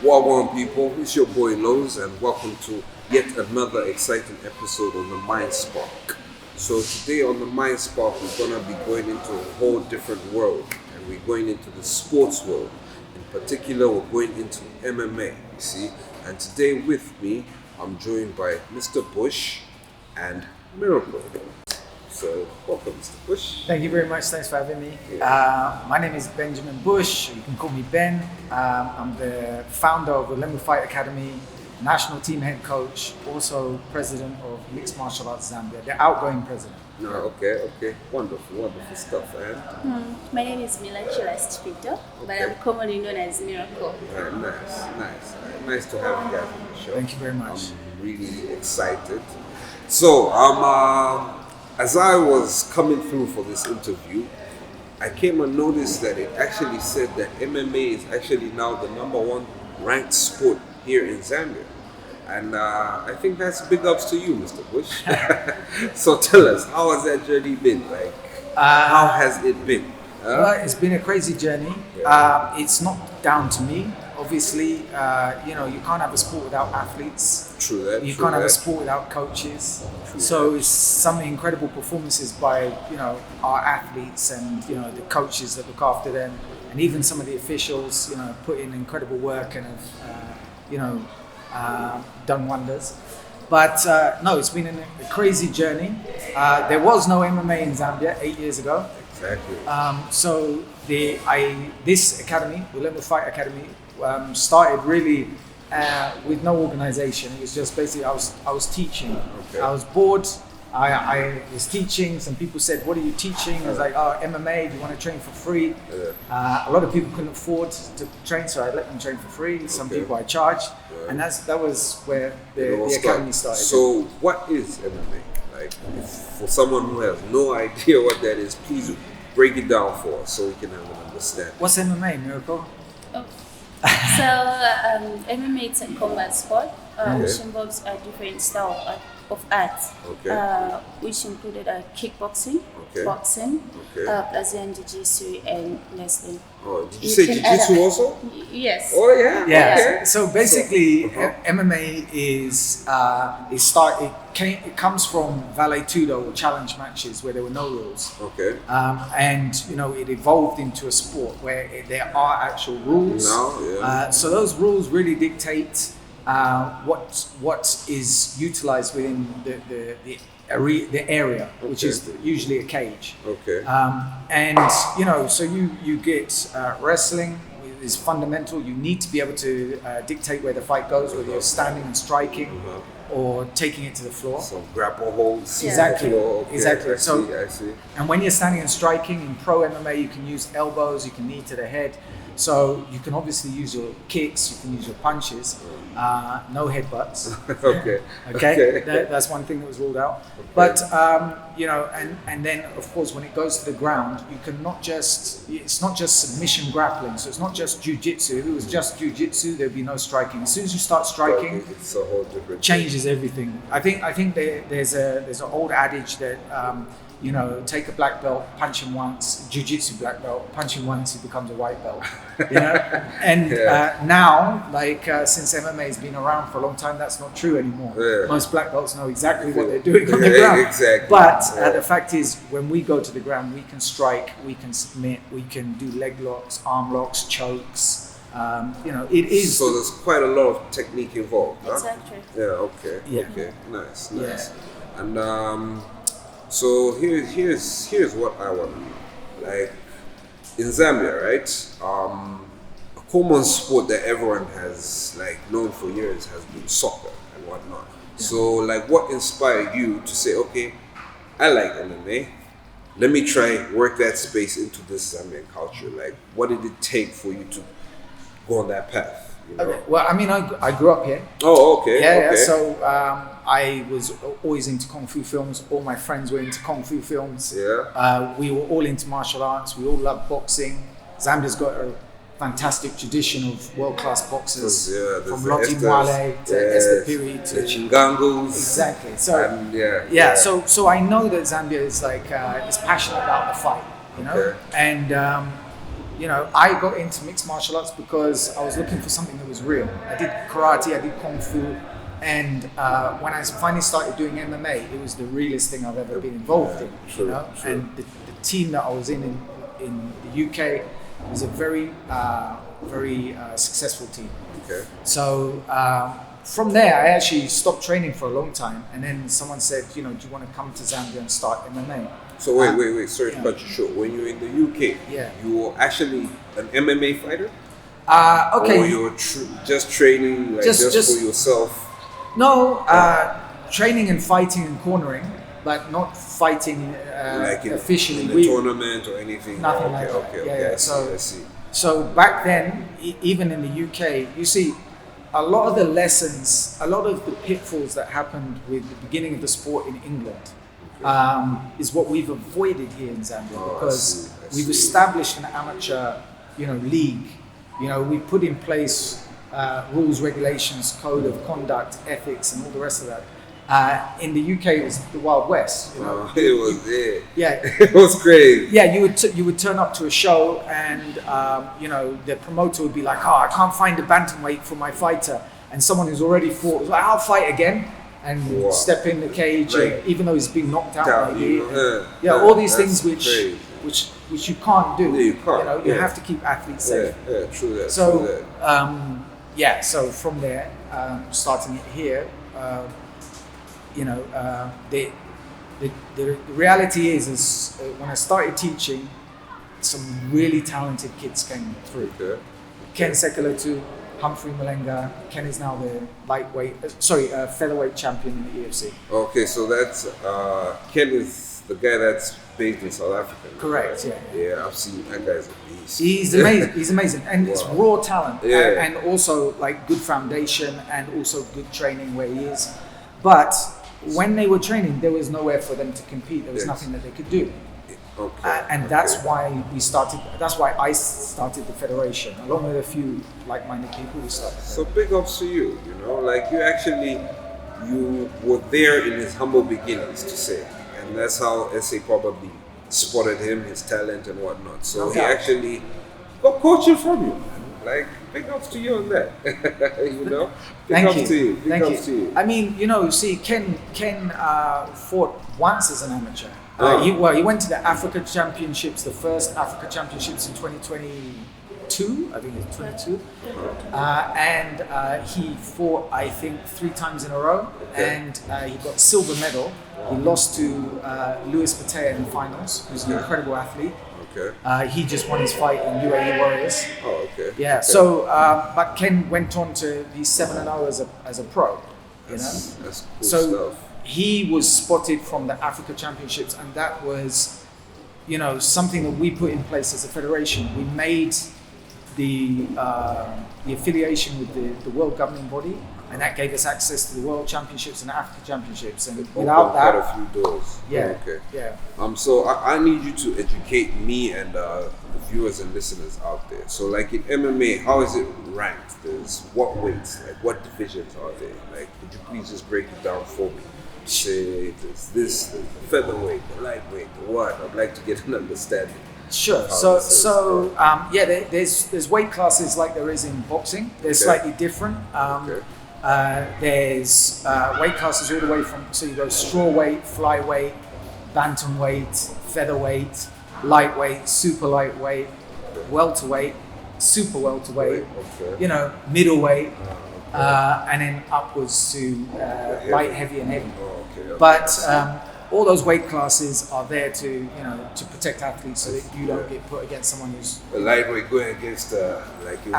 Wagwan people, it's your boy LOWZ and welcome to yet another exciting episode on the Mind Spark. So today on the Mind Spark we're going to be going into a whole different world, and we're going into the sports world. In particular, we're going into MMA, you see. And today with me, I'm joined by Mr. Bush and Miracle. So, welcome, Mr. Bush. Thank you very much. Thanks for having me. My name is Benjamin Bush. You can call me Ben. I'm the founder of Ulemu Fight Academy, national team head coach, also president of Mixed Martial Arts Zambia, the outgoing president. Okay. Wonderful stuff. And my name is Miraculous Chipito, but I'm commonly known as Miracle. Nice to have you guys on the show. Thank you very much. I'm really excited. So, as I was coming through for this interview, I came and noticed that it actually said that MMA is actually now the number one ranked sport here in Zambia. And I think that's big ups to you, Mr. Bush. So tell us, how has that journey been? How has it been? Well, it's been a crazy journey. Yeah. It's not down to me. Obviously, you can't have a sport without athletes. True that. You can't have a sport without coaches. So it's some incredible performances by, our athletes and, the coaches that look after them, and even some of the officials, put in incredible work and have, done wonders. But no, it's been a crazy journey. There was no MMA in Zambia 8 years ago. Exactly. So this academy, the Ulemu Fight Academy, started really with no organization. It was just basically I was teaching. Okay. I was bored. I was teaching. Some people said, "What are you teaching?" I was like, "Oh, MMA. Do you want to train for free?" Yeah. A lot of people couldn't afford to train, so I let them train for free. Some people I charged, and that was where the academy started. So, what is MMA? If for someone who has no idea what that is, please break it down for us so we can have an understanding. What's MMA, Miracle? So MMA is a combat sport, which involves a different style of arts, which included kickboxing, boxing, Brazilian Jiu-Jitsu, and wrestling. Oh, did you say Jiu-Jitsu also? Yes. Oh yeah. Yeah. Okay. So basically, MMA it comes from Vale Tudo or challenge matches where there were no rules. Okay. And it evolved into a sport where there are actual rules. So those rules really dictate what is utilized within the area, which is usually a cage. Okay. So you get wrestling is fundamental. You need to be able to dictate where the fight goes, whether you're standing and striking or taking it to the floor. So grapple holds. Exactly. Exactly. I see. And when you're standing and striking in pro MMA, you can use elbows, you can knee to the head. So you can obviously use your kicks, you can use your punches, no headbutts. Okay. That's one thing that was ruled out. Okay. But and then of course when it goes to the ground, it's not just submission grappling. So it's not just jiu-jitsu. If it was just jiu-jitsu, there'd be no striking. As soon as you start striking, it's a whole different changes everything. I think there's an old adage that. Take a black belt, punch him once, jiu-jitsu black belt, punch him once, he becomes a white belt. And now, since MMA has been around for a long time, that's not true anymore. Yeah. Most black belts know exactly what they're doing on the ground. Exactly. But the fact is, when we go to the ground, we can strike, we can submit, we can do leg locks, arm locks, chokes. It is. So there's quite a lot of technique involved. Huh? Exactly. Yeah. Okay. Yeah. Okay. Nice. Yeah. And so here's what I want to know. In Zambia, right? A common sport that everyone has known for years has been soccer and whatnot. Yeah. So what inspired you to say, okay, I like MMA. Let me try work that space into this Zambian culture. What did it take for you to go on that path? Okay. Well, I grew up here. Oh, okay. Yeah. So I was always into Kung Fu films. All my friends were into Kung Fu films. Yeah. We were all into martial arts. We all love boxing. Zambia's got a fantastic tradition of world-class boxers, from Loti Mwale to Esther Piri to the Chingangos. Exactly. So So I know that Zambia is is passionate about the fight, and I got into mixed martial arts because I was looking for something that was real. I did karate, I did kung fu, and when I finally started doing MMA, it was the realest thing I've ever been involved in. True. And the team that I was in the UK was a very successful team. Okay. So from there, I actually stopped training for a long time, and then someone said, do you want to come to Zambia and start MMA? So wait, sorry to cut you short. When you were in the UK, you were actually an MMA fighter? Okay. Or you were just training just for yourself? No, training and fighting and cornering, but not fighting officially. In a tournament or anything? Nothing like that. Okay. I see. So back then, even in the UK, you see, a lot of the lessons, a lot of the pitfalls that happened with the beginning of the sport in England is what we've avoided here in Zambia, because we've established an amateur, league. We put in place rules, regulations, code of conduct, ethics, and all the rest of that. In the UK, it was the Wild West. It was there. Yeah, it was crazy. Yeah, you would turn up to a show, and the promoter would be like, "Oh, I can't find a bantamweight for my fighter," and someone who's already fought was like, "I'll fight again," and step in the cage, even though he's been knocked out. All these things which you can't do. Yeah, you can't. You have to keep athletes safe. Yeah, true that. So so from there, starting it here. The reality is when I started teaching, some really talented kids came through. Okay. Ken Sekalotu, Humphrey Malenga. Ken is now the featherweight champion in the UFC. Okay, so that's Ken is the guy that's based in South Africa. Correct. Right? Yeah, I've seen that guy's a beast. He's amazing. He's amazing, and it's raw talent, Yeah. and also like good foundation, and also good training where he is. But when they were training, there was nowhere for them to compete. There was nothing that they could do. And that's why that's why I started the federation, along with a few like-minded people. We started. So big ups to you, you were there in his humble beginnings, to say. And that's how SA probably spotted him, his talent and whatnot. So he actually got coaching from you, man. Like, big ups to you on that. Big ups to you. Big ups to you. I mean, Ken fought once as an amateur. He went to the Africa Championships, the first Africa Championships in 2022. I think it's 22. And he fought, I think, 3 times in a row. Okay. And he got silver medal. He lost to Luis Patea in the finals, who's an incredible athlete. Okay. He just won his fight in UAE Warriors. Oh, okay. Yeah. Okay. So, but Ken went on to be 7-0 as a pro. That's cool so stuff. He was spotted from the Africa Championships, and that was, something that we put in place as a federation. We made the affiliation with the world governing body, and that gave us access to the World Championships and the Africa Championships. And without that, quite a few doors. Yeah. Okay. Yeah. So I need you to educate me and the viewers and listeners out there. So, like in MMA, how is it ranked? There's what weights? Like what divisions are there? Like, could you please just break it down for me? Say there's this, the featherweight, the lightweight, the what? I'd like to get an understanding. Sure. There's weight classes like there is in boxing. They're slightly different. There's weight classes all the way from, so you go strawweight, flyweight, bantamweight, featherweight, lightweight, super lightweight, welterweight, super welterweight, middleweight, and then upwards to light, heavy, and heavy. But all those weight classes are there to protect athletes so that you don't get put against someone who's a lightweight going against it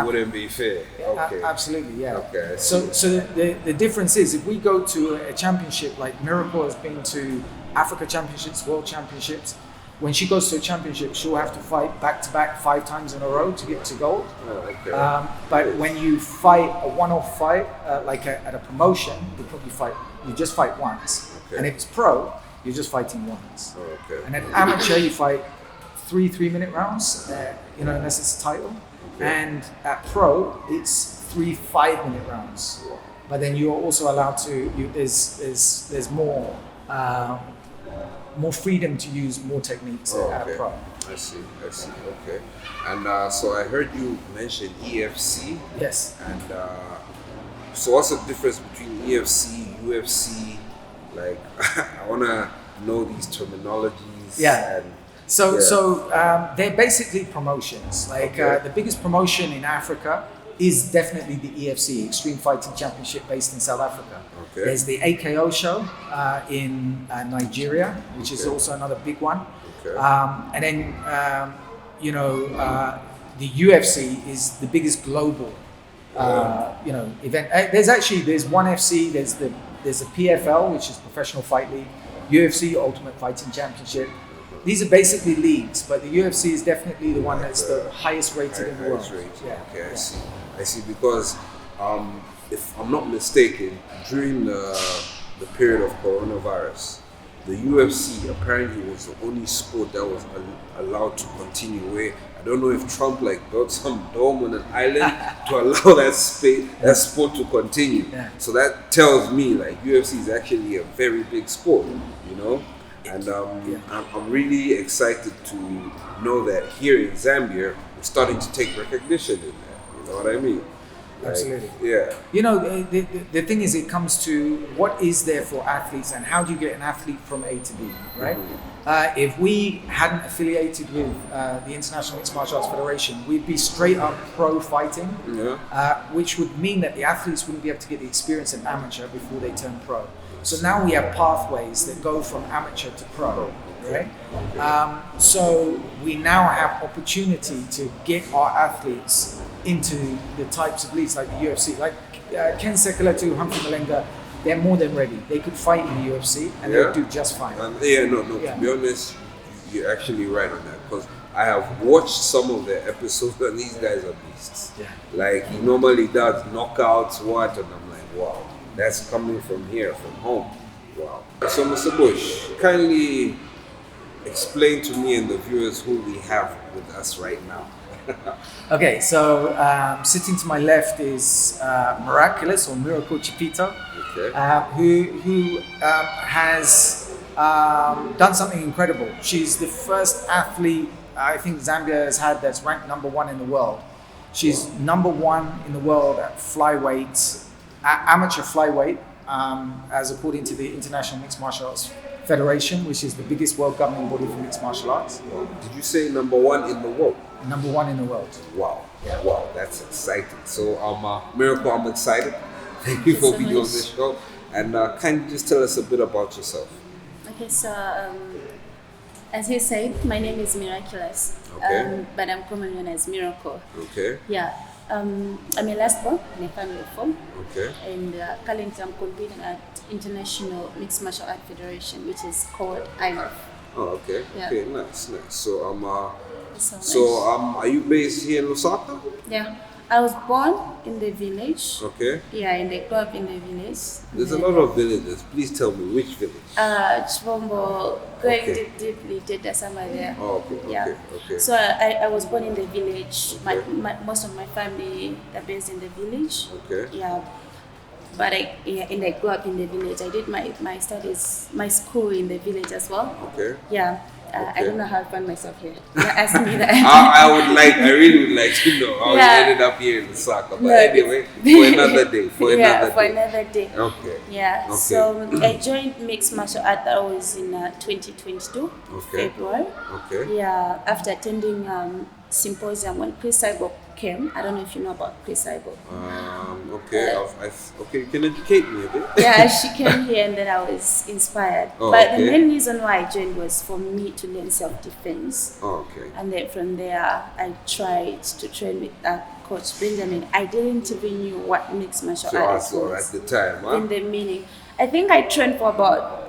wouldn't be fair. Okay. Absolutely, yeah. Okay. So the difference is, if we go to a championship, like Miracle has been to Africa Championships, World Championships. When she goes to a championship, she'll have to fight back-to-back 5 times in a row to get to gold. But when you fight a one-off fight, at a promotion, you just fight once. And if it's pro, you're just fighting once. And at amateur, you fight 3 3-minute rounds, unless it's a title. And at pro, it's 3 5-minute rounds. But then you're also allowed to. There's more freedom to use more techniques at pro. I see. Okay. And so I heard you mention EFC. Yes. And so what's the difference between EFC, UFC? Like, I wanna know these terminologies. Yeah. And, So they're basically promotions. Like the biggest promotion in Africa is definitely the EFC, Extreme Fighting Championship, based in South Africa. Okay. There's the AKO show in Nigeria, which is also another big one. Okay. And then the UFC is the biggest global event. There's one FC. There's a PFL, which is Professional Fight League, UFC Ultimate Fighting Championship. These are basically leagues, but the UFC is definitely the one that's the highest rated in the world. Yeah. Okay, I see. Because if I'm not mistaken, during the period of coronavirus, the UFC apparently was the only sport that was allowed to continue. Where I don't know if Trump built some dome on an island to allow that sport to continue. Yeah. So that tells me UFC is actually a very big sport, And I'm really excited to know that here in Zambia, we're starting to take recognition in that. You know what I mean? Absolutely. Yeah. The thing is, it comes to what is there for athletes and how do you get an athlete from A to B, right? Mm-hmm. If we hadn't affiliated with the International Mixed Martial Arts Federation, we'd be straight up pro fighting, which would mean that the athletes wouldn't be able to get the experience of amateur before they turn pro. So now we have pathways that go from amateur to pro, right? So we now have opportunity to get our athletes into the types of leagues like the UFC. Like Ken Sekulatu, Humphrey Malenga, they're more than ready. They could fight in the UFC and they'll do just fine. To be honest, you're actually right on that. Because I have watched some of their episodes and these guys are beasts. Yeah. Like he normally does knockouts, and I'm like, wow. That's coming from here, from home. Wow. So, Mr. Bush, kindly explain to me and the viewers who we have with us right now. Okay, so sitting to my left is Miraculous or Miracle Chipito, who has done something incredible. She's the first athlete I think Zambia has had that's ranked number 1 in the world. She's number 1 in the world at flyweight. Amateur flyweight, as according to the International Mixed Martial Arts Federation, which is the biggest world governing body for mixed martial arts. Did you say number 1 in the world? Number 1 in the world. Wow. Yeah. Wow, that's exciting. So, Miracle, I'm excited. Thank you for being on this show. And can you just tell us a bit about yourself? Okay, so as he said, my name is Miraculous, but I'm commonly known as Miracle. Okay. Yeah. I'm a last-born in a family of 4. Okay. And currently I'm competing at International Mixed Martial Arts Federation, which is called IMF. Oh, okay. Yeah. Okay, nice. So, are you based here in Lusaka? Yeah. I was born in the village. Okay. Yeah, and I grew up in the village. There's a lot of villages. Please tell me which village. Chibombo, going deeply, Deda somewhere there. Oh, okay. Yeah. Okay. So I was born in the village. Most of my family are based in the village. Okay. Yeah. But I grew up in the village. I did my studies, my school in the village as well. Okay. Yeah. I don't know how I found myself here. Ask me that. I really would like to know how you ended up here in Lusaka. But anyway, for another day. For another day. Okay. Yeah. Okay. So I joined mixed martial art. That was in 2022, February. Okay. Yeah. After attending symposium when Chris Cyborg came. I don't know if you know about Chris Cyborg. Okay, you can educate me a bit. Yeah, she came here and then I was inspired. But the main reason why I joined was for me to learn self-defense. And then from there, I tried to train with Coach Benjamin. I didn't even know what mixed martial arts was at the time. In the meaning. I think I trained for about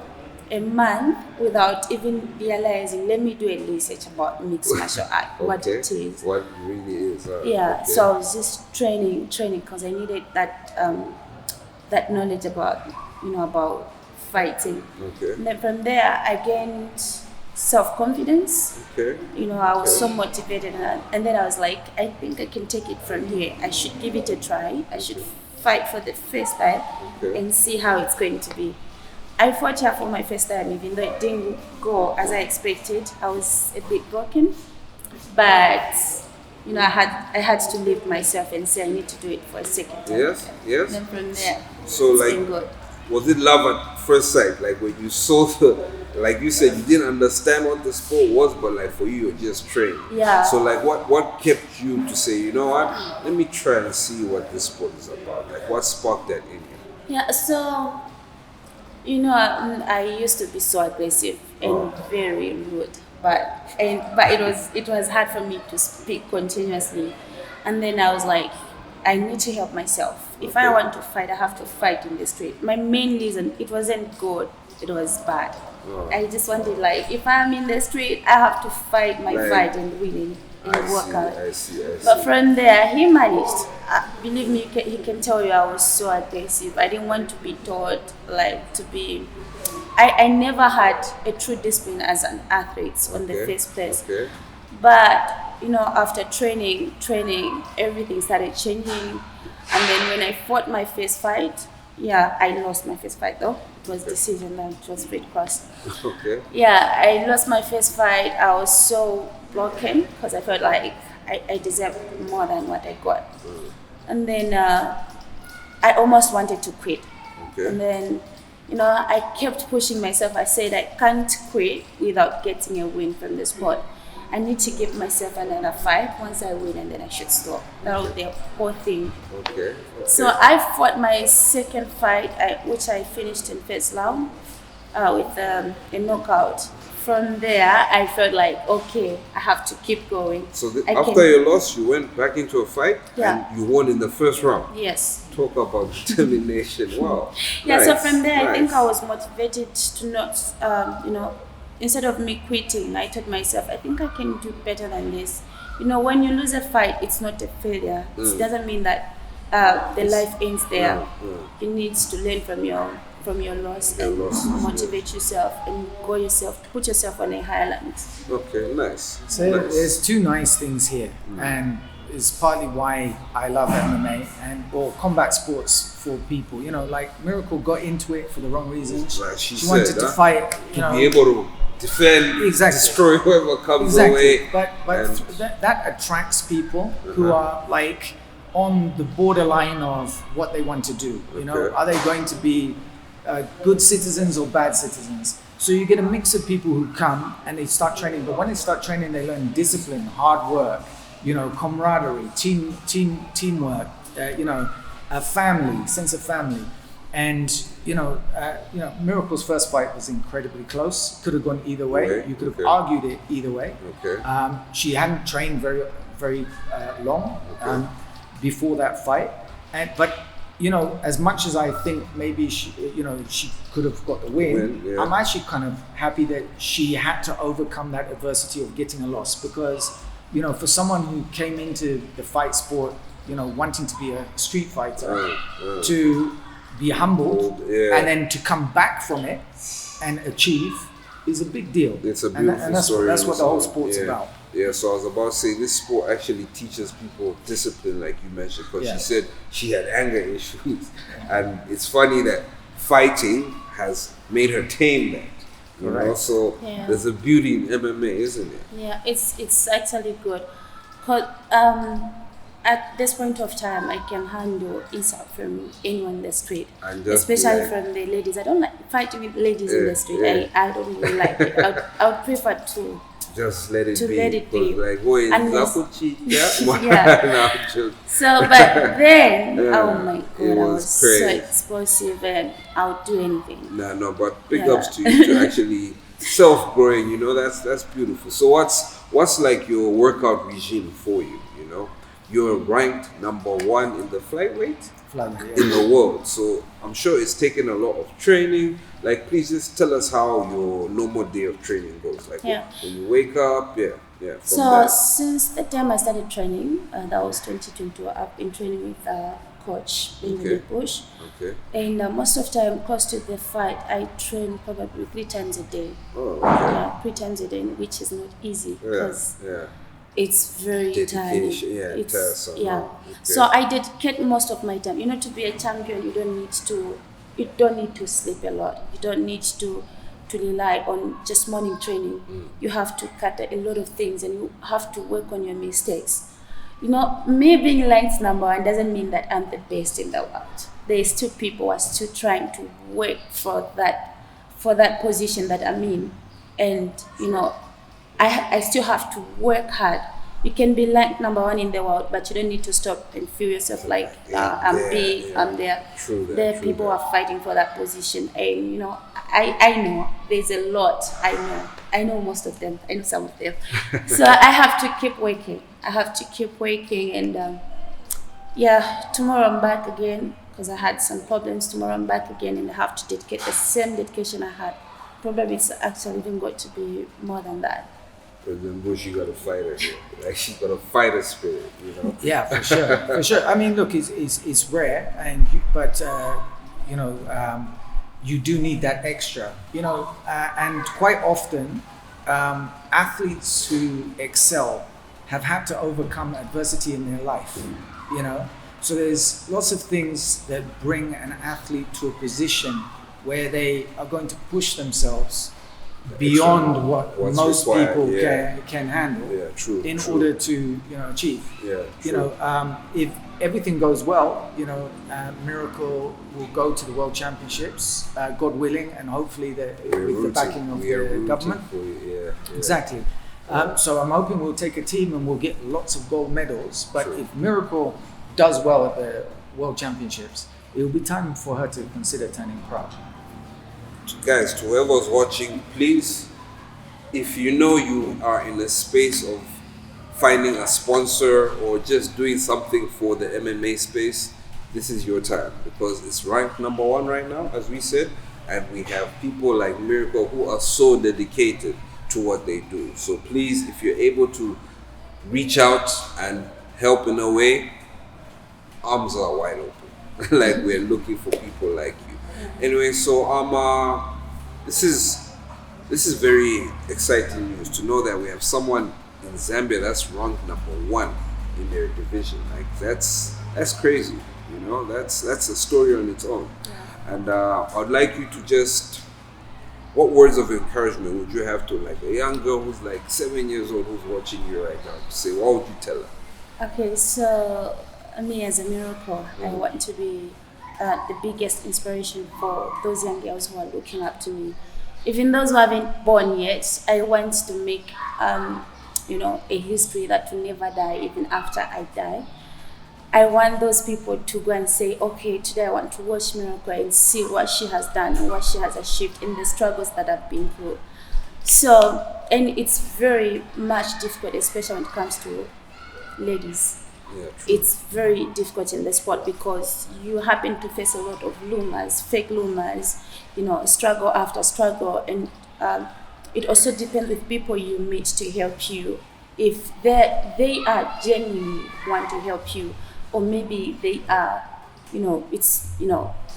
a month without even realizing, let me do a research about mixed martial art, what it is. What it really is. So I was just training because I needed that knowledge about fighting. And then from there I gained self-confidence. I was so motivated and then I was like, I think I can take it from here. I should give it a try. I should fight for the first time and see how it's going to be. I fought her for my first time, even though it didn't go as I expected. I was a bit broken, but I had to lift myself and say I need to do it for a second time. Yes. And then from there, So it's been good. was it love at first sight? Like when you saw like you said, you didn't understand what the sport was, but like for you, you just trained. Yeah. So like what kept you to say, you know what, let me try and see what this sport is about? Like what sparked that in you? Yeah, so I used to be so aggressive and very rude, but it was hard for me to speak continuously, and then I was like, I need to help myself. If I want to fight, I have to fight in the street. My main reason, it wasn't good, it was bad. I just wanted, like, if I'm in the street, I have to fight my fight and win and work out. I see. But from there, he managed. Believe me, he can tell you I was so aggressive. I didn't want to be taught, like, to be... I never had a true discipline as an athlete on the first place. Okay. But, after training, everything started changing. And then when I fought my first fight, I lost my first fight though. It was decision and it was straight cross. Okay. Yeah, I lost my first fight. I was so broken because I felt like I deserved more than what I got. And then I almost wanted to quit. Okay. And then, I kept pushing myself. I said I can't quit without getting a win from the sport. I need to give myself another fight. Once I win, and then I should stop. That was the whole thing. Okay. So I fought my second fight, which I finished in first round with a knockout. From there, I felt like, okay, I have to keep going. So after your loss, you went back into a fight and you won in the first round. Yes. Talk about determination. Wow. Yeah, Nice. so from there, Nice. I think I was motivated to not, instead of me quitting, I told myself, I think I can do better than this. When you lose a fight, it's not a failure. It doesn't mean that the life ends there. You need to learn from your loss and motivate yourself and put yourself on a higher level. Okay, nice. So nice. there's two nice things here, and it's partly why I love MMA or combat sports for people. Like Miracle got into it for the wrong reasons. Like she wanted to fight. To be able to defend, destroy whoever comes away. But that attracts people who are like on the borderline of what they want to do. Are they going to be good citizens or bad citizens? So you get a mix of people who come and they start training, but when they start training, they learn discipline, hard work, camaraderie, teamwork, a family, sense of family. And Miracle's first fight was incredibly close. Could have gone either way. You could have argued it either way. She hadn't trained very, very long before that fight, but as much as I think maybe she could have got the win, I'm actually kind of happy that she had to overcome that adversity of getting a loss, because for someone who came into the fight sport, wanting to be a street fighter, to be humbled and then to come back from it and achieve is a big deal. It's a beautiful story. That's what the whole sport's about. Yeah, so I was about to say, this sport actually teaches people discipline, like you mentioned, because she said she had anger issues. And it's funny that fighting has made her tame that. So there's a beauty in MMA, isn't it? Yeah, it's actually good. Because at this point of time, I can handle insult from anyone in the street, especially from the ladies. I don't like fighting with ladies in the street. I don't really like it. I would prefer to just let it be. Let it be. Like, wait, So, but then, oh my God, it I was was crazy. so explosive and I would do anything. No, but big ups to you to actually self-growing. That's beautiful. So what's like your workout regime for you? You're ranked number 1 in the Flighweight in the world. So I'm sure it's taken a lot of training. Like, please just tell us how your normal day of training goes. Like when you wake up, So since the time I started training, that was 2022, I've been training with a coach in the bush. And most of the time, close to the fight, I train probably 3 times a day. 3 times a day, which is not easy because it's very tiring. So I dedicate most of my time. To be a champion, you don't need to you don't need to sleep a lot. You don't need to rely on just morning training. You have to cut a lot of things, and you have to work on your mistakes. You know, me being ranked number 1 doesn't mean that I'm the best in the world. There's still people who are still trying to work for that position that I'm in. And, you know, I still have to work hard. You can be ranked number 1 in the world, but you don't need to stop and feel yourself like, I'm big, I'm there. There are people who are fighting for that position. And, you know, I know there's a lot. I know most of them. I know some of them. So I have to keep working. And tomorrow I'm back again because I had some problems. Tomorrow I'm back again, and I have to dedicate the same dedication I had. Probably it's actually even going to be more than that. President Bush, you got a fighter here. Like, she's got a fighter spirit, you know. Yeah, for sure. I mean, look, it's rare, but you do need that extra, you know. And quite often, athletes who excel have had to overcome adversity in their life, you know. So there's lots of things that bring an athlete to a position where they are going to push themselves beyond what most people can handle in order to achieve. If everything goes well, Miracle will go to the World Championships, God willing, and hopefully with the backing of the government. Exactly. So I'm hoping we'll take a team and we'll get lots of gold medals. But if Miracle does well at the World Championships, it will be time for her to consider turning pro. Guys, to whoever's watching, please, if you know you are in a space of finding a sponsor or just doing something for the MMA space, this is your time, because it's ranked number 1 right now, as we said, and we have people like Miracle who are so dedicated to what they do. So please, if you're able to reach out and help in a way, arms are wide open. Like, we're looking for people like you. Anyway, so this is very exciting news to know that we have someone in Zambia that's ranked number 1 in their division. Like, that's crazy, you know. That's a story on its own. And I'd like you to just, what words of encouragement would you have to, like, a young girl who's like 7 years old who's watching you right now, to say, what would you tell her? Okay, so me as a Miracle, I want to be the biggest inspiration for those young girls who are looking up to me. Even those who haven't born yet, I want to make a history that will never die even after I die. I want those people to go and say, okay, today I want to watch Miracle and see what she has done and what she has achieved in the struggles that I've been through. So, and it's very much difficult, especially when it comes to ladies. It's very difficult in the sport because you happen to face a lot of rumors, fake rumors, struggle after struggle, and it also depends with people you meet to help you. If they are genuinely want to help you, or maybe they are,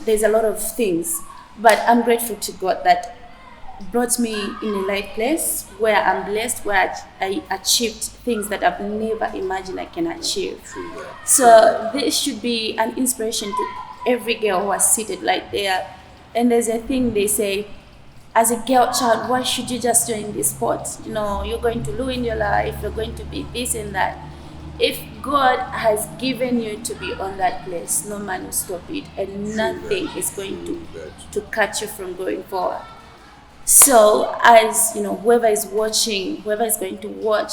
there's a lot of things. But I'm grateful to God that brought me in a right place where I'm blessed, where I achieved things that I've never imagined I can achieve. So this should be an inspiration to every girl who is seated right there. And there's a thing they say, as a girl child, why should you just join this sport? You're going to ruin your life, you're going to be this and that. If God has given you to be on that place, no man will stop it, and nothing is going to catch you from going forward. So, as whoever is watching, whoever is going to watch,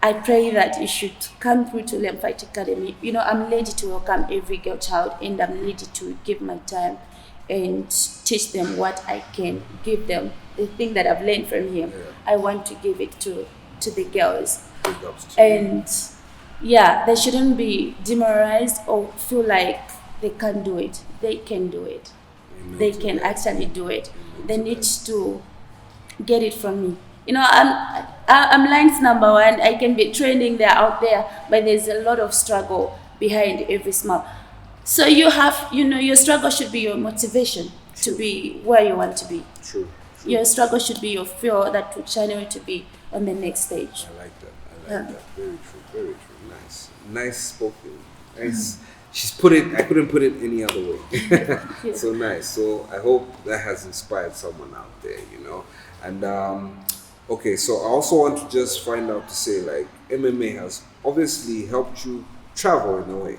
I pray that you should come through to LOWZ Fight Academy. I'm ready to welcome every girl child, and I'm ready to give my time and teach them what I can give them. The thing that I've learned from him, I want to give it to the girls. And they shouldn't be demoralized or feel like they can't do it. They can do it. They can actually do it. They need to get it from me. I'm ranked number 1. I can be training there out there, but there's a lot of struggle behind every smile. So you have, your struggle should be your motivation to be where you want to be. True. Your struggle should be your fuel that will channel you to be on the next stage. I like that. Very true. Very true. Nice spoken. Nice. I couldn't put it any other way. So nice. So I hope that has inspired someone out there, you know. And okay, so I also want to just find out to say, like, MMA has obviously helped you travel in a way.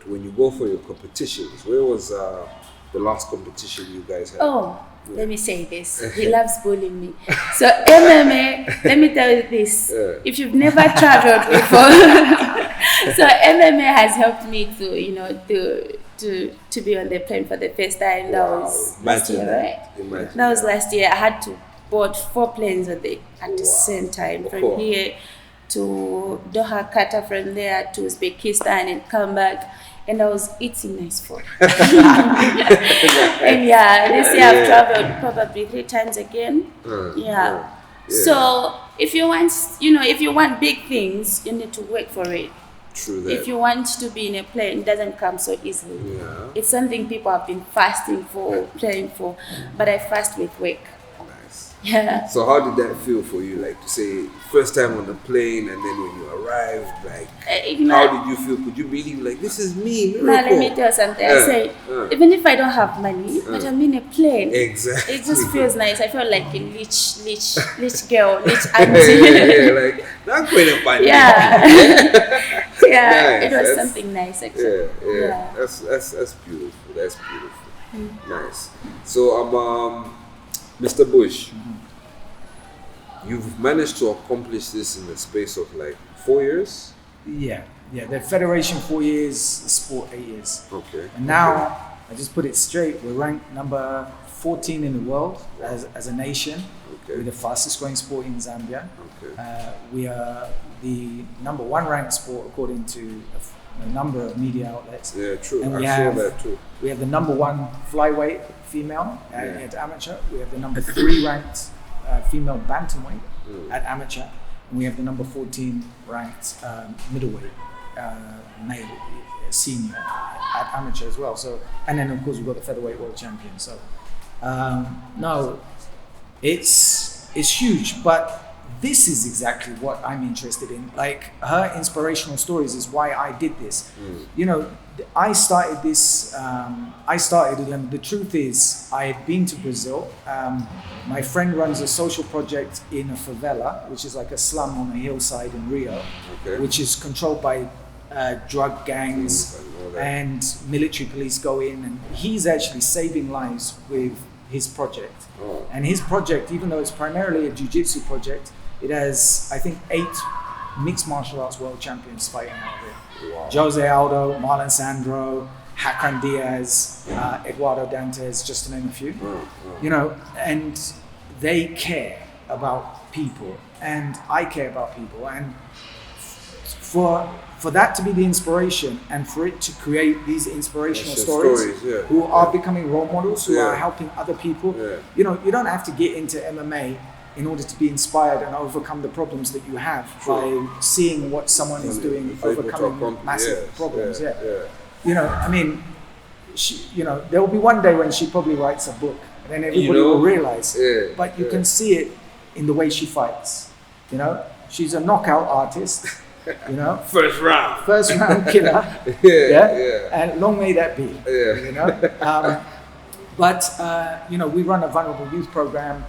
When you go for your competitions, where was the last competition you guys had? Oh, let me say this. He loves bullying me. So MMA, let me tell you this. If you've never traveled before, so MMA has helped me to, you know, to be on the plane for the first time. That was last year, right? That was last year. I had to board 4 planes at the same time, from here to Doha, Qatar, from there to Uzbekistan, and come back. And I was eating nice food. And yeah, this year I've traveled probably 3 times again. So if you want, you know, if you want big things, you need to work for it. True that. If you want to be in a plane, it doesn't come so easily. It's something people have been fasting for, praying for, but I fast with work. Yeah. So how did that feel for you? Like, to say first time on the plane, and then when you arrived, like, how did you feel? Could you believe, like, this is me? Miracle? Now let me tell you something. I say, even if I don't have money, but I'm in a plane. Exactly. It just feels nice. I feel like a rich girl, rich auntie. Like, not quite a funny. Yeah. Nice. It was something nice actually. That's beautiful. That's beautiful. Nice. So Mr. Bush, you've managed to accomplish this in the space of like 4 years? Yeah. The federation 4 years, the sport 8 years. Okay. And now, I just put it straight, we're ranked number 14 in the world as a nation. Okay. We're the fastest growing sport in Zambia. Okay. We are the number 1 ranked sport according to a number of media outlets. Yeah, true. And I saw that too. We have the number 1 flyweight female at amateur. We have the number 3 ranked female bantamweight at amateur. And we have the number 14 ranked middleweight male senior at amateur as well. So, and then of course we've got the featherweight world champion. So no, it's huge, but this is exactly what I'm interested in. Like, her inspirational stories is why I did this. You know, I started this, Ulemu. The truth is, I had been to Brazil. My friend runs a social project in a favela, which is like a slum on a hillside in Rio, which is controlled by drug gangs, and military police go in, and he's actually saving lives with his project. And his project, even though it's primarily a jiu-jitsu project, it has, I think, 8 mixed martial arts world champions fighting out there. Jose Aldo, Marlon Sandro, Hakan Diaz, Eduardo Dantes, just to name a few. You know, and they care about people, and I care about people. And for that to be the inspiration, and for it to create these inspirational stories who are becoming role models, who are helping other people. You know, you don't have to get into MMA in order to be inspired and overcome the problems that you have by seeing what someone is doing, overcoming massive problems. You know, I mean, you know, there will be one day when she probably writes a book, and then everybody will realize. But you can see it in the way she fights. You know, she's a knockout artist. You know, first round killer. And long may that be. You know, but you know, we run a vulnerable youth program.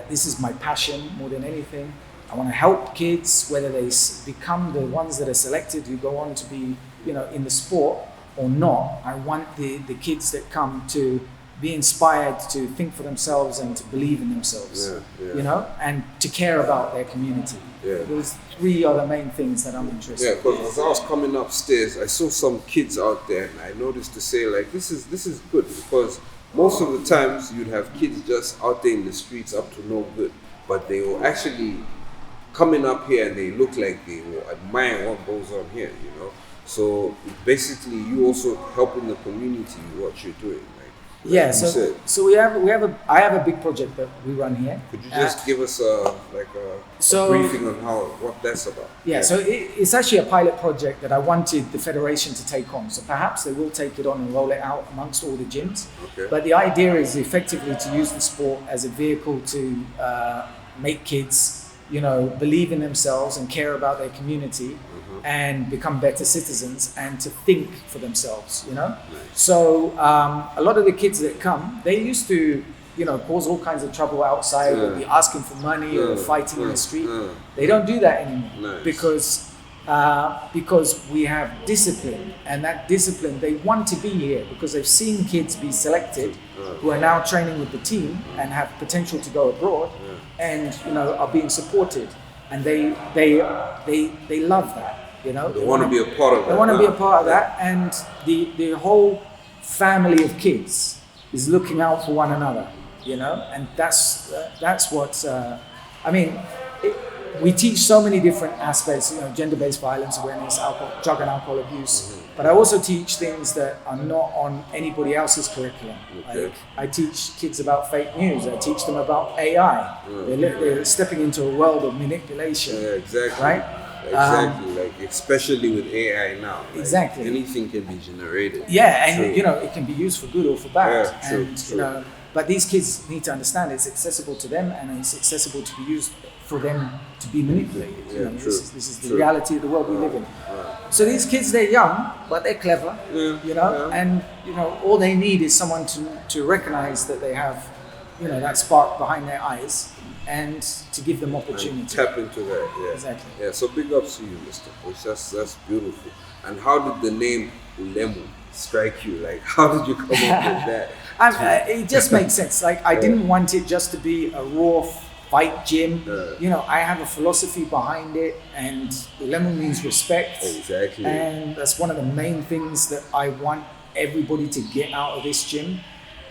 This is my passion more than anything. I want to help kids, whether they become the ones that are selected who go on to be, you know, in the sport or not. I want the kids that come to be inspired to think for themselves and to believe in themselves, you know, and to care about their community. Those 3 are the main things that I'm interested in. Because as I was coming upstairs, I saw some kids out there, and I noticed to say, like, this is good, because most of the times you'd have kids just out there in the streets up to no good, but they were actually coming up here and they look like they were admiring what goes on here, you know. So basically, you also helping the community what you're doing. So I have a big project that we run here. Could you just give us a briefing on what that's about? So it's actually a pilot project that I wanted the federation to take on. So perhaps they will take it on and roll it out amongst all the gyms. But the idea is effectively to use the sport as a vehicle to make kids believe in themselves and care about their community and become better citizens and to think for themselves, Nice. So a lot of the kids that come, they used to, cause all kinds of trouble outside, or be asking for money or fighting in the street. They don't do that anymore. Nice. Because we have discipline, and that discipline, they want to be here because they've seen kids be selected who are now training with the team and have potential to go abroad and are being supported, and they love that. They want to be a part of that. They want to be a part of that, and the whole family of kids is looking out for one another, and that's what we teach so many different aspects, gender-based violence awareness, drug and alcohol abuse, but I also teach things that are not on anybody else's curriculum. Okay. Like, I teach kids about fake news. I teach them about AI. They're stepping into a world of manipulation. Yeah, exactly. Right? Exactly, especially with AI now. Exactly. Anything can be generated. Yeah, and it can be used for good or for bad. Yeah, true. But these kids need to understand it's accessible to them, and it's accessible to be used for them to be manipulated. This is the reality of the world we live in. So these kids, they're young, but they're clever. And all they need is someone to recognize that they have, that spark behind their eyes, and to give them opportunity. And tap into that, yeah. Exactly. Yeah, so big ups to you, Mr. Push. That's beautiful. And how did the name Ulemu strike you? Like, how did you come up with that? It just makes sense. Like, I didn't want it just to be a raw fight gym. I have a philosophy behind it, and Ulemu means respect. Exactly. And that's one of the main things that I want everybody to get out of this gym.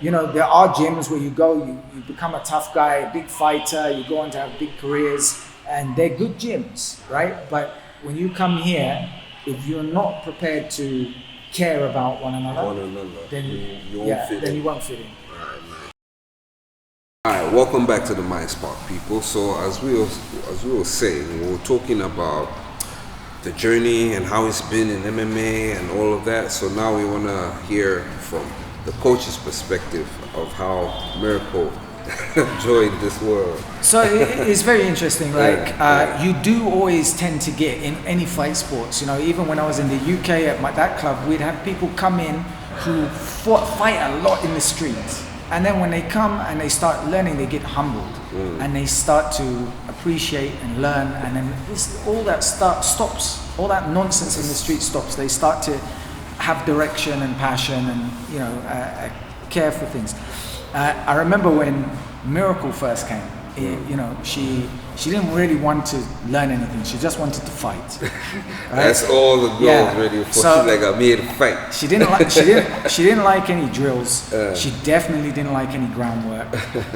There are gyms where you go, you become a tough guy, a big fighter, you go on to have big careers, and they're good gyms, right? But when you come here, if you're not prepared to care about one another, then you won't fit in. All right, welcome back to the Mind Spark, people. So as we were saying, we were talking about the journey and how it's been in MMA and all of that. So now we want to hear from the coach's perspective of how Miracle joined this world. So it's very interesting. You do always tend to get in any fight sports. Even when I was in the UK at that club, we'd have people come in who fight a lot in the streets. And then when they come and they start learning, they get humbled and they start to appreciate and learn. And then all that stops. All that nonsense in the street stops. They start to have direction and passion and care for things. I remember when Miracle first came. She didn't really want to learn anything. She just wanted to fight. Right? That's all the girls ready for. So, she's like, I'm here to fight. She didn't like any drills. She definitely didn't like any groundwork.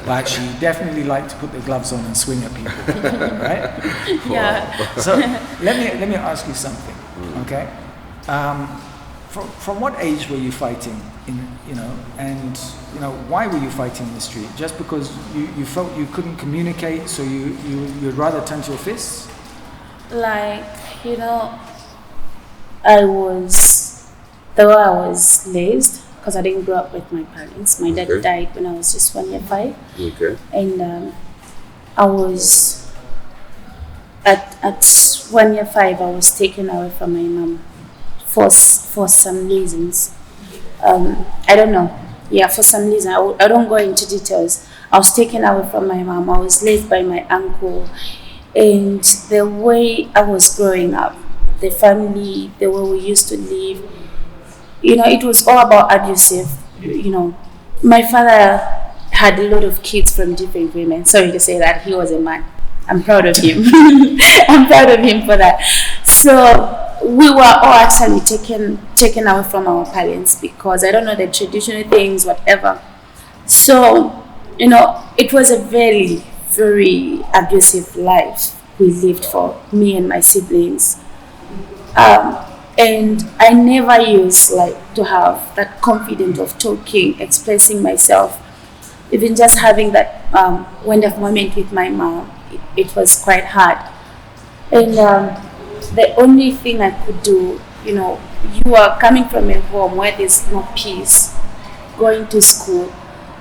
But she definitely liked to put the gloves on and swing at people. Right? Yeah. So let me ask you something. Okay. From what age were you fighting why were you fighting in the street? Just because you felt you couldn't communicate, so you'd rather turn to your fists? I was raised, because I didn't grow up with my parents. My dad died when I was just 1 year 5. Okay. And I was at 1 year 5. I was taken away from my mom for some reasons. I don't know. Yeah, for some reason. I don't go into details. I was taken away from my mom. I was raised by my uncle. And the way I was growing up, the family, the way we used to live, it was all about abusive. My father had a lot of kids from different women. Sorry to say that, he was a man. I'm proud of him. I'm proud of him for that. So we were all actually taken away from our parents because I don't know, the traditional things, whatever. So, it was a very, very abusive life we lived for me and my siblings. And I never used to have that confidence of talking, expressing myself. Even just having that wonderful moment with my mom, it was quite hard. And the only thing I could do, you are coming from a home where there's no peace, going to school,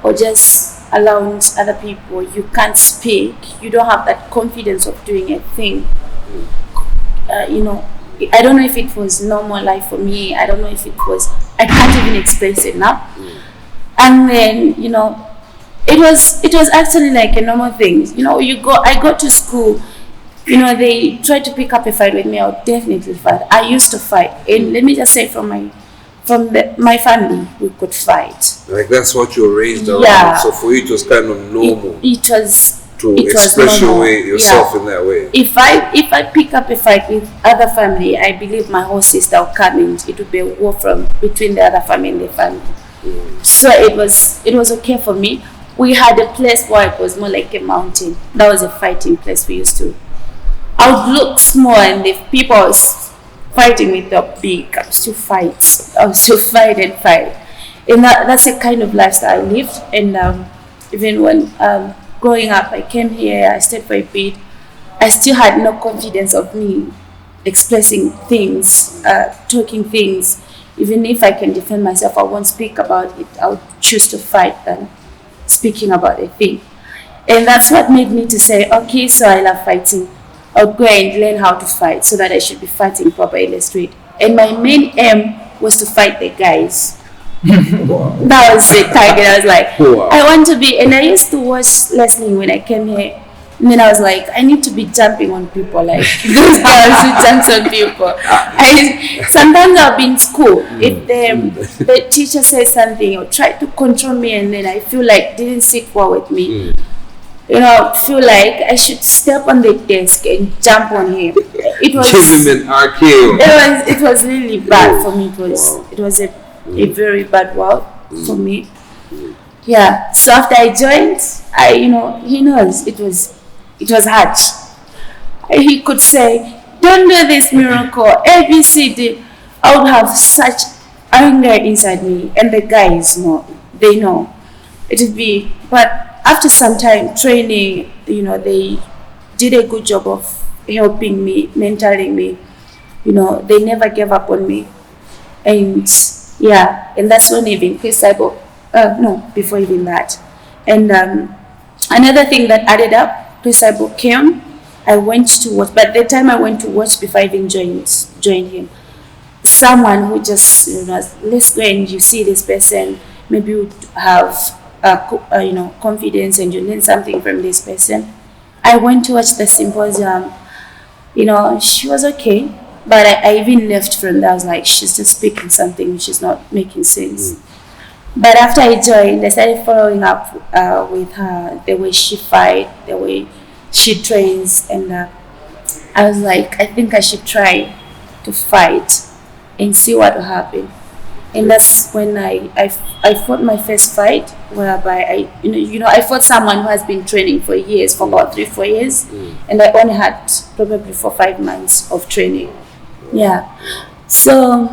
or just around other people, you can't speak, you don't have that confidence of doing a thing. You know, I don't know if it was normal life for me. I don't know if it was, I can't even express it now. And then, you know, it was actually like a normal thing. You know, I go to school, you know, they try to pick up a fight with me, I would definitely fight. I used to fight. And let me just say from my family, we could fight. Like that's what you were raised around. Yeah. So for you it was kind of normal. It was to express yourself in that way. If I pick up a fight with other family, I believe my whole sister will come in. It would be a war between the other family and the family. So it was okay for me. We had a place where it was more like a mountain. That was a fighting place we used to. I would look small, and if people was fighting with the big, I used to fight. I used to fight and fight. And that's a kind of lifestyle I lived. And even when growing up, I came here, I stayed for a bit. I still had no confidence of me expressing things, talking things. Even if I can defend myself, I won't speak about it. I would choose to fight than speaking about a thing. And that's what made me to say, okay, so I love fighting. I'll go and learn how to fight so that I should be fighting properly in the street. And my main aim was to fight the guys. Wow. That was the target. I was like, wow. I want to be, and I used to watch wrestling when I came here. And then I was like, I need to be jumping on people like those guys who jump on people. Sometimes I'll be in school. If the teacher says something or try to control me, and then I feel like didn't sit well with me. You know, feel like I should step on the desk and jump on him. It was give him an RKO. It was really bad for me. It was a very bad world for me. Yeah. So after I joined, he knows it was hard. He could say, "Don't do this, Miracle, ABCD." I would have such anger inside me, and the guys know. They know. It would be, but after some time training, they did a good job of helping me, mentoring me. They never gave up on me, and that's when even Chris Cyborg. Before even that, and another thing that added up. Chris Cyborg came, I went to watch, but the time I went to watch before I even joined him, someone who just, let's go and you see this person, maybe you have, confidence and you learn something from this person. I went to watch the symposium, she was okay, but I even left from there, I was like, she's just speaking something, she's not making sense. But after I joined, I started following up with her, the way she fights, the way she trains, and I was like, I think I should try to fight and see what will happen. And that's when I fought my first fight, whereby I fought someone who has been training for years, for about 3-4 years, and I only had probably 4-5 months of training. Yeah, so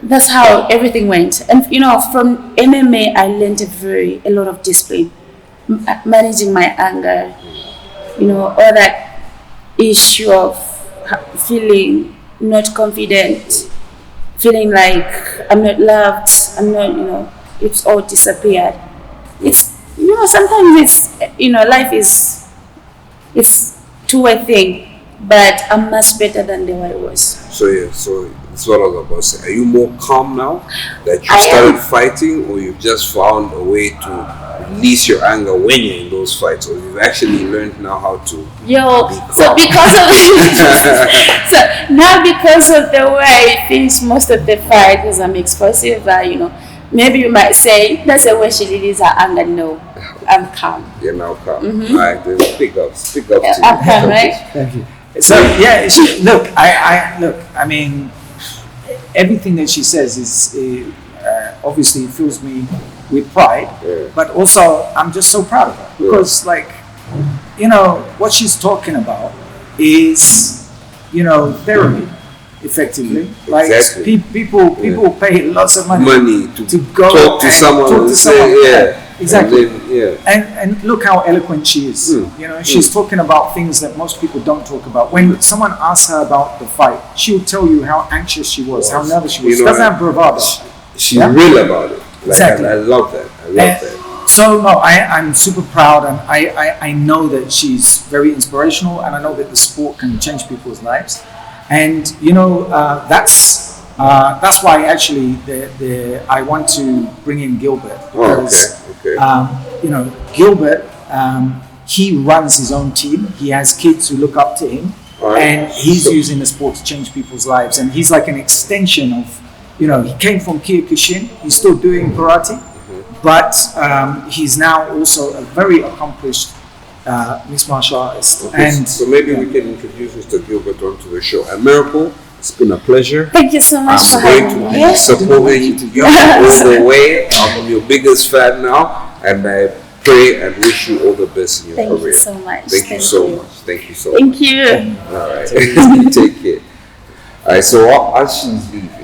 that's how everything went. And from MMA I learned a lot of discipline, managing my anger, all that issue of feeling not confident, feeling like I'm not loved, I'm not, it's all disappeared. It's sometimes it's life is two-way thing, but I'm much better than the way I was. So that's what I was about to say. Are you more calm now that you started fighting, or you've just found a way to release your anger when you're in those fights, or you've actually learned now how to be calm? So because of the way I finish most of the fight, because I'm explosive, maybe you might say that's the way she releases her anger. No, I'm calm. You're now calm. All right, then speak up to I'm calm, right? Thank you. So look, I mean, everything that she says is obviously fills me with pride, but also I'm just so proud of her because, what she's talking about is, therapy, effectively. Like people pay lots of money to go talk to someone. Exactly. And look how eloquent she is. She's talking about things that most people don't talk about. When someone asks her about the fight, she'll tell you how anxious she was, how nervous she was. She doesn't have bravado. She's real about it. Exactly. I love that. So no, I'm super proud, and I know that she's very inspirational, and I know that the sport can change people's lives, and you know that's why actually I want to bring in Gilbert because you know Gilbert he runs his own team. He has kids who look up to him, and he's using the sport to change people's lives, and he's like an extension of, you know, he came from Kyokushin. He's still doing karate. But he's now also a very accomplished mixed martial artist. Okay, and so maybe we can introduce Mr. Gilbert onto the show. And Miracle, it's been a pleasure. Thank you so much for having me. I'm going to be supporting you all the way. I'm your biggest fan now, and I pray and wish you all the best in your career. Thank you so much. Thank you so much. Thank you so much. Thank you. All right. Take care. All right, so as she's leaving,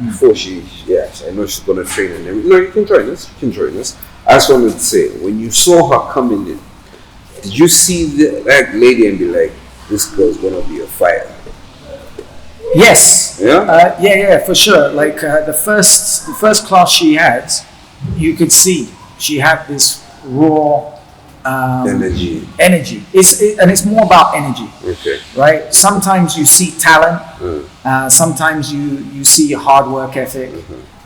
before I know she's going to train and everything. No, you can join us. I just wanted to say, when you saw her coming in, did you see that lady and be like, this girl's going to be a fighter? yes, Yeah? yeah, for sure. Like the first class she had, you could see she had this raw Energy. And it's more about energy. Okay. Right? Sometimes you see talent. Sometimes you see hard work ethic.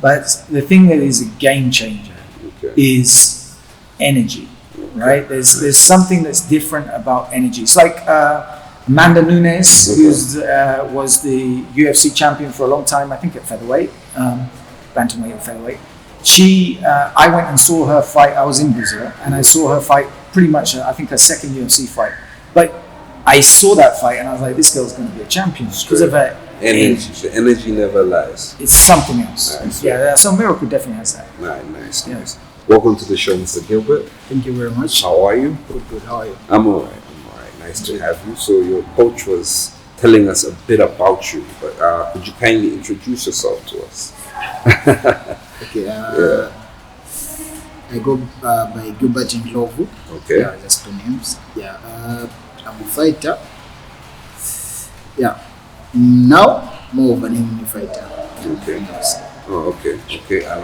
But the thing that is a game changer is energy. Right? There's something that's different about energy. It's like Amanda Nunes, who was the UFC champion for a long time, I think at featherweight, bantamweight or featherweight. I went and saw her fight. I was in Brazil, and I saw her fight pretty much, I think, her second UFC fight. But I saw that fight, and I was like, this girl's going to be a champion because of her energy. The energy never lies. It's something else. Nice. Yeah, so Miracle definitely has that. Nice. Welcome to the show, Mr. Gilbert. Thank you very much. How are you? Good. How are you? I'm all right. Nice to have you. So your coach was telling us a bit about you, but could you kindly introduce yourself to us? Okay. I go by Gilbert Njobvu. Okay. Yeah, just two names. Yeah. I'm a fighter. Yeah. Now more of an MMA fighter. Okay. Oh, okay. And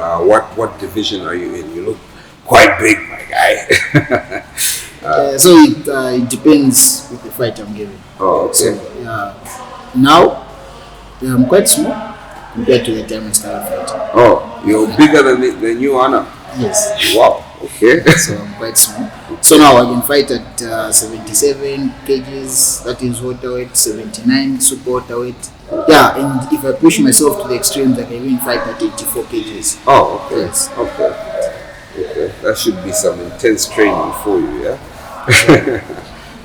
what division are you in? You look quite big, my guy. So it depends with the fight I'm giving. Oh, okay. So now I'm quite small compared to the time I started fighting. Oh, you're bigger than you are now? Yes. Wow, okay. So I'm quite small. So now I can fight at 77 kgs, that is welterweight, 79 super welterweight. Yeah, and if I push myself to the extremes, I can even fight at 84 kgs. Oh, okay. Yes. Okay. That should be some intense training for you, yeah?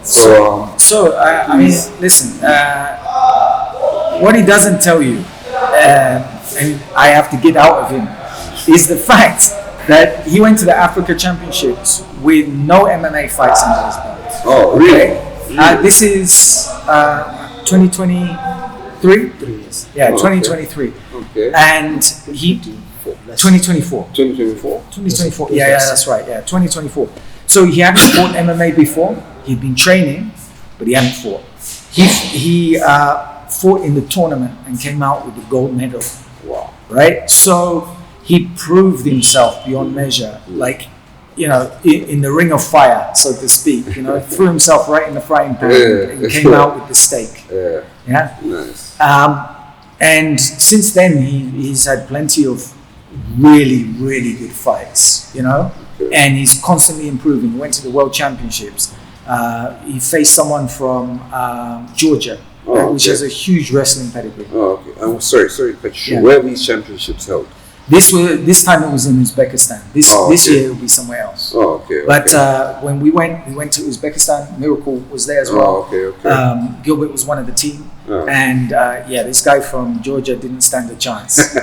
So, I mean, listen, what he doesn't tell you, and I have to get out of him, is the fact that he went to the Africa Championships with no MMA fights under his belt. Oh, really? This is 2023? 3 years. Yeah, 2023. Okay. And he... 2024. 2024? 2024. Yeah, that's right. Yeah, 2024. So he hadn't fought MMA before. He'd been training, but he hadn't fought. He fought in the tournament and came out with the gold medal. Wow. Right? So he proved himself beyond measure, like, you know, in the ring of fire, so to speak. You know, threw himself right in the frying pan and came out with the steak. Yeah. Nice. And since then, he's had plenty of really, really good fights, you know, and he's constantly improving. He went to the World Championships. He faced someone from Georgia, which has a huge wrestling pedigree. Oh, okay. I'm sorry, but where are these championships held? This time it was in Uzbekistan. This year it will be somewhere else. Oh, okay. But when we went to Uzbekistan. Miracle was there as well. Oh, okay. Gilbert was one of the team, and this guy from Georgia didn't stand a chance.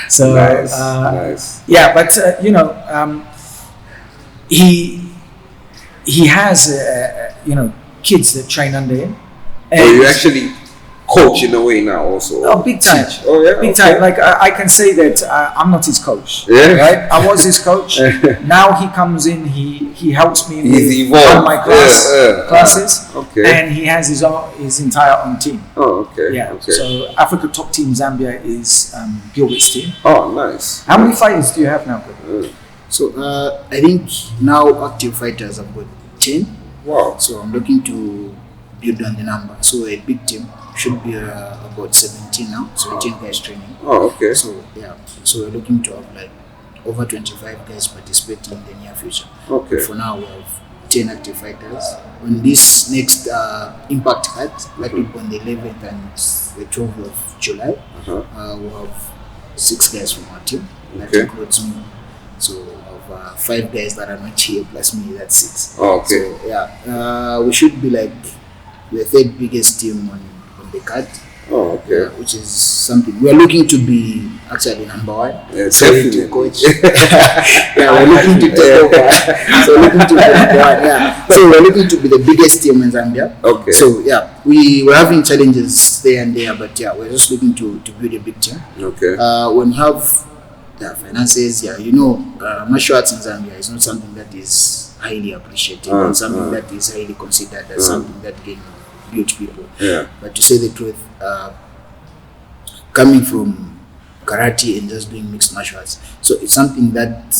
So nice. Yeah, but he has kids that train under him. And you actually coach in a way now also? Oh, big time. Teach. Oh, yeah? Big time. Like, I can say that I'm not his coach. Yeah? Right? I was his coach. Now he comes in, he helps me with one of my classes. Okay. And he has his entire own team. Oh, okay. Yeah. Okay. So Africa Top Team Zambia is Gilbert's team. Oh, nice. How many fighters do you have now, brother? So I think now active fighters have got 10. Wow. So I'm looking to build on the number. So a big team should be about 17 now. 17 guys training. Oh, okay. So yeah. So we're looking to have like over 25 guys participating in the near future. Okay. For now we have 10 active fighters. On this next impact card, that will be on the 11th and the 12th of July, we'll have 6 guys from our team. That includes me. So we have 5 guys that are not here plus me, that's 6. Oh, okay. So yeah, we should be like the 3rd biggest team on the card. Oh, okay. Which is something we are looking to be actually number 1. Yeah, Sorry definitely. to coach. Yeah, we're looking to take over. So we're looking to be number 1. Yeah. So we're looking to be the biggest team in Zambia. Okay. So yeah, we're having challenges there and there, but yeah, we're just looking to build a big team. Okay. When you have finances, martial arts in Zambia is not something that is highly appreciated and something that is highly considered as something that can build people. Yeah. But to say the truth, coming from karate and just doing mixed martial arts, so it's something that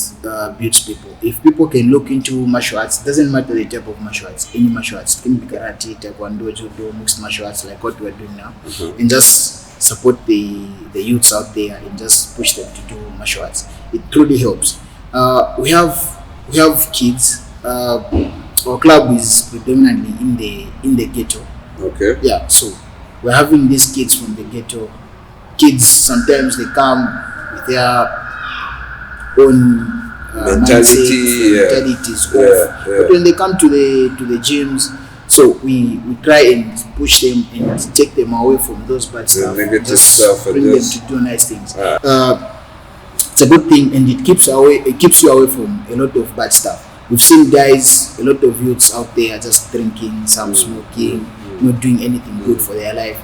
builds people. If people can look into martial arts, it doesn't matter the type of martial arts, any martial arts, it can be karate, taekwondo, judo, mixed martial arts like what we're doing now, and just support the youths out there and just push them to do martial arts. It truly helps. We have kids. Our club is predominantly in the ghetto. Okay. Yeah, so we're having these kids from the ghetto. Kids sometimes they come with their own mentalities off. But when they come to the gyms, so we try and push them and take them away from those bad stuff. Just bring them to do nice things. It's a good thing, and it keeps you away from a lot of bad stuff. We've seen guys, a lot of youths out there just drinking, some smoking, not doing anything good for their life.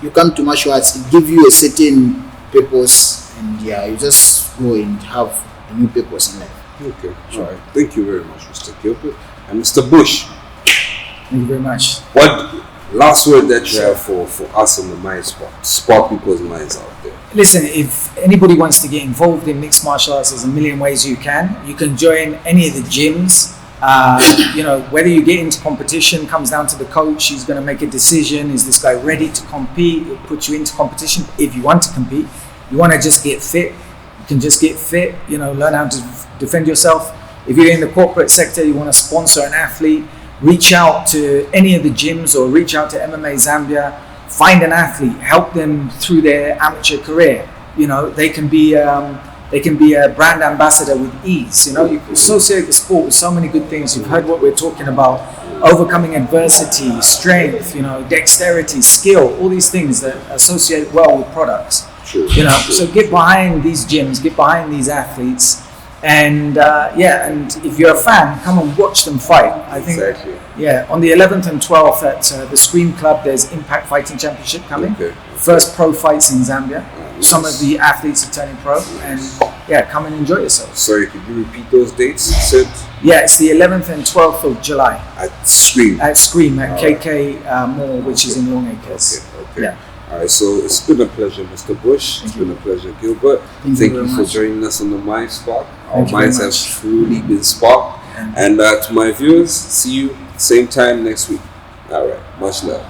You come to martial arts, it gives you a certain purpose, and you just go and have a new purpose in life. Okay, all right. Thank you very much, Mr. Gilbert. And Mr. Bush, Thank you very much. what last word that you have for us in the mind spark people's minds out there? Listen, if anybody wants to get involved in mixed martial arts, there's a million ways you can. You can join any of the gyms. Whether you get into competition comes down to the coach. He's going to make a decision. Is this guy ready to compete? He'll put you into competition. If you want to compete, you want to just get fit, you can just get fit, learn how to defend yourself. If you're in the corporate sector, you want to sponsor an athlete, reach out to any of the gyms or reach out to MMA Zambia, find an athlete, help them through their amateur career. They can be a brand ambassador with ease. You can associate the sport with so many good things. You've heard what we're talking about: overcoming adversity, strength, dexterity, skill, all these things that associate well with products. True. So get behind these gyms, get behind these athletes, and and if you're a fan, come and watch them fight. I think on the 11th and 12th at the Scream Club, there's Impact Fighting Championship coming. Okay. First pro fights in Zambia. Nice. Some of the athletes are turning pro, and come and enjoy yourself. Sorry, could you repeat those dates? You said? Yeah, it's the 11th and 12th of July. At Scream? At Scream, at KK Mall, which is in Long Acres. Okay. Yeah. All right, so it's been a pleasure, Mr. Bush. It's been a pleasure, Gilbert. Thank you for joining us on the Mind Spark. Our minds have truly been sparked. And to my viewers, see you same time next week. All right, much love.